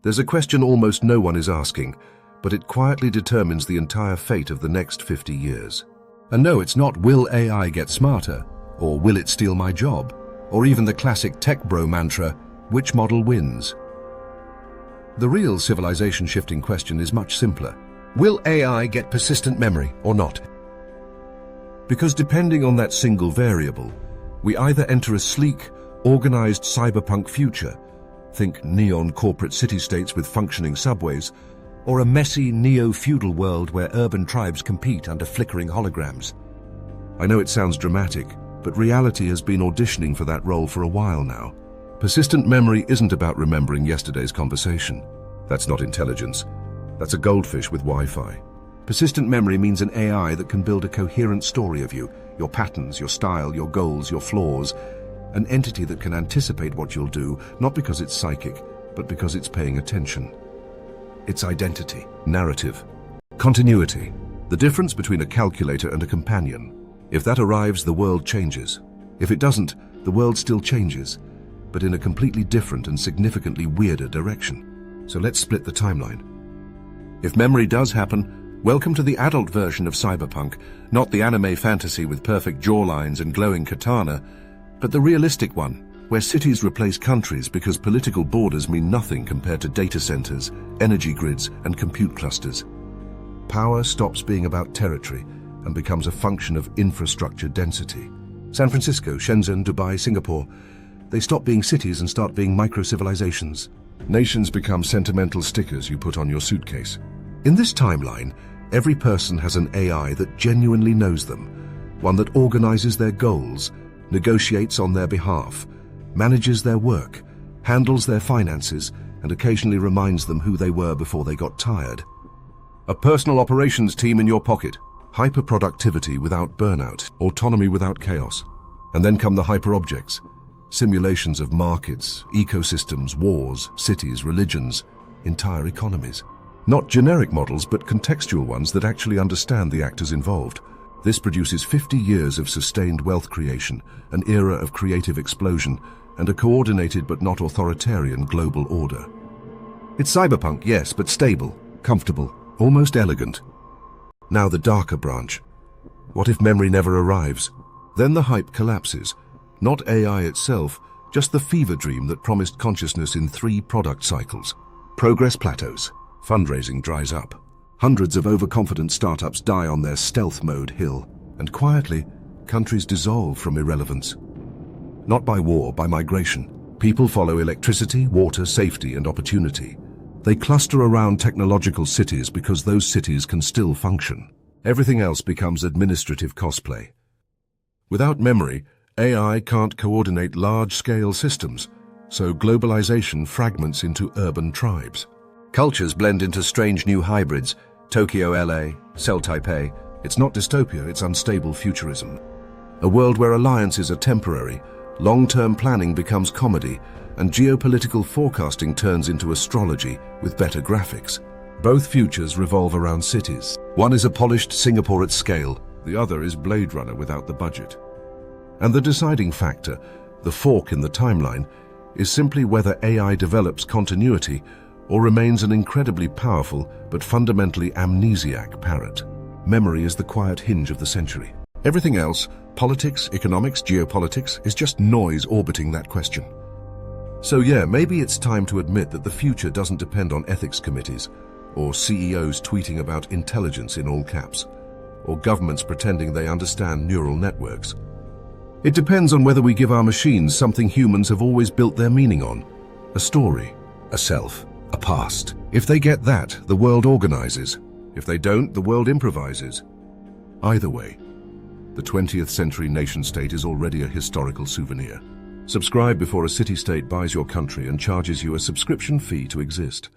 There's a question almost no one is asking, but it quietly determines the entire fate of the next 50 years. And no, it's not will AI get smarter, or will it steal my job, or even the classic tech bro mantra, which model wins? The real civilization-shifting question is much simpler. Will AI get persistent memory or not? Because depending on that single variable, we either enter a sleek, organized cyberpunk future, think neon corporate city-states with functioning subways, or a messy neo-feudal world where urban tribes compete under flickering holograms. I know it sounds dramatic, but reality has been auditioning for that role for a while now. Persistent memory isn't about remembering yesterday's conversation. That's not intelligence. That's a goldfish with Wi-Fi. Persistent memory means an AI that can build a coherent story of you, your patterns, your style, your goals, your flaws, an entity that can anticipate what you'll do, not because it's psychic, but because it's paying attention. It's identity, narrative, continuity, the difference between a calculator and a companion. If that arrives, the world changes. If it doesn't, the world still changes, but in a completely different and significantly weirder direction. So let's split the timeline. If memory does happen, welcome to the adult version of Cyberpunk, not the anime fantasy with perfect jawlines and glowing katana, but the realistic one, where cities replace countries because political borders mean nothing compared to data centers, energy grids, and compute clusters. Power stops being about territory and becomes a function of infrastructure density. San Francisco, Shenzhen, Dubai, Singapore, they stop being cities and start being micro-civilizations. Nations become sentimental stickers you put on your suitcase. In this timeline, every person has an AI that genuinely knows them, one that organizes their goals, negotiates on their behalf, manages their work, handles their finances, and occasionally reminds them who they were before they got tired. A personal operations team in your pocket, hyper-productivity without burnout, autonomy without chaos. And then come the hyper-objects, simulations of markets, ecosystems, wars, cities, religions, entire economies. Not generic models, but contextual ones that actually understand the actors involved. This produces 50 years of sustained wealth creation, an era of creative explosion, and a coordinated but not authoritarian global order. It's cyberpunk, yes, but stable, comfortable, almost elegant. Now the darker branch. What if memory never arrives? Then the hype collapses. Not AI itself, just the fever dream that promised consciousness in 3 product cycles. Progress plateaus. Fundraising dries up. Hundreds of overconfident startups die on their stealth mode hill. And quietly, countries dissolve from irrelevance. Not by war, by migration. People follow electricity, water, safety, and opportunity. They cluster around technological cities because those cities can still function. Everything else becomes administrative cosplay. Without memory, AI can't coordinate large-scale systems, so globalization fragments into urban tribes. Cultures blend into strange new hybrids, Tokyo, LA, Seoul, Taipei. It's not dystopia, it's unstable futurism. A world where alliances are temporary, long-term planning becomes comedy, and geopolitical forecasting turns into astrology with better graphics. Both futures revolve around cities. One is a polished Singapore at scale, the other is Blade Runner without the budget. And the deciding factor, the fork in the timeline, is simply whether AI develops continuity or remains an incredibly powerful but fundamentally amnesiac parrot. Memory is the quiet hinge of the century. Everything else, politics, economics, geopolitics, is just noise orbiting that question. So yeah, maybe it's time to admit that the future doesn't depend on ethics committees, or CEOs tweeting about intelligence in all caps, or governments pretending they understand neural networks. It depends on whether we give our machines something humans have always built their meaning on: a story, a self, a past. If they get that, the world organizes. If they don't, the world improvises. Either way, the 20th century nation-state is already a historical souvenir. Subscribe before a city-state buys your country and charges you a subscription fee to exist.